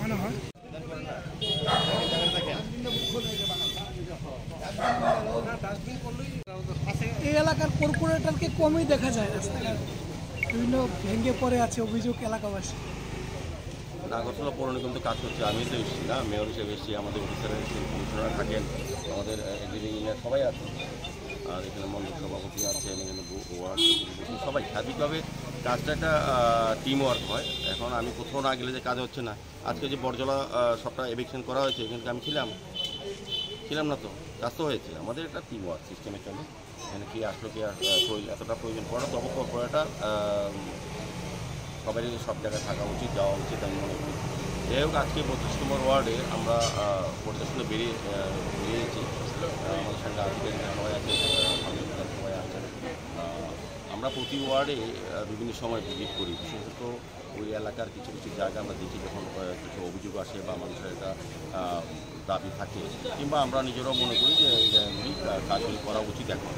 মনে হয় এই এলাকার কর্পোরেটরকে কমই দেখা যায় রাস্তাঘাট বিভিন্ন ভেঙে পড়ে আছে অভিযোগ এলাকাবাসী। আগরতলা পৌর নিগম তো কাজ করছে, আমি তো এসেছি না, মেয়র হিসেবে এসেছি, আমাদের অফিসারের কমিশনার থাকেন, আমাদের ইঞ্জিনিয়ার সবাই আছেন, আর এখানে মন্ডল সভাপতি আছেন, এখানে ওয়ার্ড সবাই। সার্বিকভাবে কাজটা একটা টিম ওয়ার্ক হয়। এখন আমি কোথাও না গেলে যে কাজ হচ্ছে না, আজকে যে বরজলা সবটা এভিকশন করা হয়েছে, এখানকে আমি ছিলাম না, তো কাজ তো হয়েছে। আমাদের একটা টিম ওয়ার্ক সিস্টেমে চলে। এখানে কি আসলো কি এতটা প্রয়োজন পড়ে, তবে কর্পোরেটটা সবারই সব জায়গায় থাকা উচিত, যাওয়া উচিত আমি মনে করি। যাই হোক, আজকে 32 নম্বর ওয়ার্ডে আমরা পরিদর্শনে বেরিয়েছি। আমাদের সঙ্গে আধিকারিকরা সবাই আছে, সবাই আছেন। আমরা প্রতি ওয়ার্ডে বিভিন্ন সময় ভিজিট করি, বিশেষত ওই এলাকার কিছু কিছু জায়গা আমরা দেখি যখন কিছু অভিযোগ আসে বা মানুষের একটা দাবি থাকে, কিংবা আমরা নিজেরাও মনে করি যে এই জায়গাগুলি কাজগুলি করা উচিত। এখন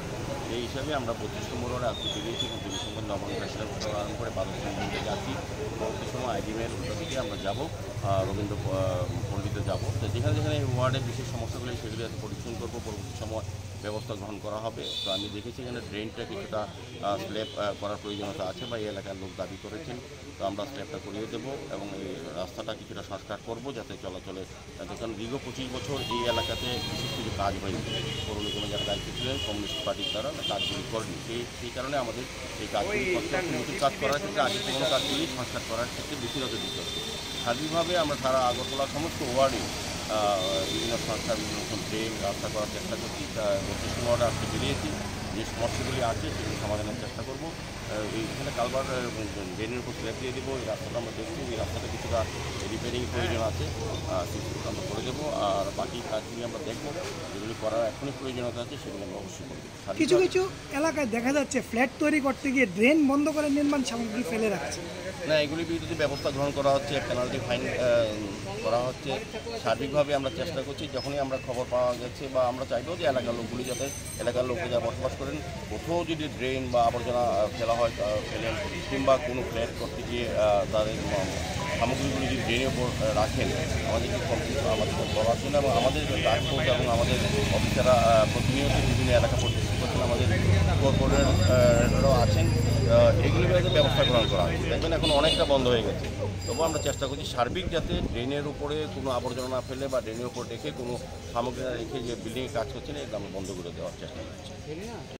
এই হিসাবে আমরা 32 নম্বর ওয়ার্ডে আজকে বেরিয়েছি এবং বিভিন্ন সময় নবান্ন ন্যাশনাল আরম্ভ করে বাদশাহ মন্দিরে যাচ্ছি। পরবর্তী সময় আইডিএমের দিকে আমরা যাব, রবীন্দ্র পণ্ডিতে যাব। তো যেখানে যেখানে এই ওয়ার্ডে বিশেষ সমস্যাগুলি সেগুলি পরিচ্ছন্ন করবো, পরবর্তী সময় ব্যবস্থা গ্রহণ করা হবে। তো আমি দেখেছি এখানে ড্রেনটা কিছুটা স্ল্যাব করার প্রয়োজনীয়তা আছে বা এই এলাকার লোক দাবি করেছেন, তো আমরা স্ল্যাবটা করিয়ে দেবো এবং এই রাস্তাটা কিছুটা সংস্কার করবো যাতে চলাচলে। কারণ দীর্ঘ 25 বছর এই এলাকাতে বিশেষ কিছু কাজ হয়নি, পৌর নিগমে যারা দায়িত্ব ছিলেন কমিউনিস্ট পার্টির দ্বারা কাজগুলি করেনি। সেই কারণে আমাদের এই কাজগুলি নতুন কাজ করার ক্ষেত্রে আগে পুরোনো কাজগুলি সংস্কার করার ক্ষেত্রে বেশি নজর দিতে হবে। সার্বিকভাবে আমরা সারা আগরতলার সমস্ত ওয়ার্ডে বিভিন্ন সংস্থা বিভিন্ন রকম ড্রেন রাস্তা করার চেষ্টা করছি। 32 ওয়ার্ডে আজকে বেরিয়েছি, যে সমস্যাগুলি আছে সেগুলি সমাধানের চেষ্টা করব। এইখানে কালবার ড্রেনের উপর স্ল্যাব দিয়ে দেবো। এই রাস্তাটা আমরা দেখছি, এই রাস্তাটা কিছুটা রিপেয়ারিং প্রয়োজন আছে, সেগুলো আমরা করে দেবো। আর বাকি কাজগুলি আমরা দেখবো, যেগুলি করার এখনই প্রয়োজনীয়তা আছে সেগুলো আমরা অবশ্যই করবো। কিছু কিছু এলাকায় দেখা যাচ্ছে ফ্ল্যাট তৈরি করতে গিয়ে ড্রেন বন্ধ করে নির্মাণ সামগ্রী ফেলে রাখছে। না, এগুলির বিরুদ্ধে ব্যবস্থা গ্রহণ করা হচ্ছে, পেনাল্টি ফাইন করা হচ্ছে। সার্বিকভাবে আমরা চেষ্টা করছি, যখনই আমরা খবর পাওয়া গেছে বা আমরা চাইবো যে এলাকার লোকগুলি যাতে এলাকার লোকে যা বসবাস করেন কোথাও যদি ড্রেন বা আবর্জনা ফেলা হয় ফেলেন, কিংবা কোনো ফ্ল্যাট করতে গিয়ে তাদের সামগ্রীগুলি যদি ড্রেনের উপর রাখেন, আমাদেরকে বলার জন্য এবং আমাদের ট্রান্সপোর্ট এবং আমাদের অফিসাররা প্রতিনিয়ত বিভিন্ন এলাকা পরিদর্শন করছেন, আমাদের কর্পোরেটরও আছেন, এগুলির বিরুদ্ধে ব্যবস্থা গ্রহণ করা হয়েছে। দেখবেন এখন অনেকটা বন্ধ হয়ে গেছে, তবুও আমরা চেষ্টা করছি সার্বিক যাতে ড্রেনের উপরে কোনো আবর্জনা না ফেলে বা ড্রেনের উপর রেখে কোনো সামগ্রী না রেখে যে বিল্ডিংয়ে কাজ করছে না, এটা আমরা বন্ধ করে দেওয়ার চেষ্টা করছি।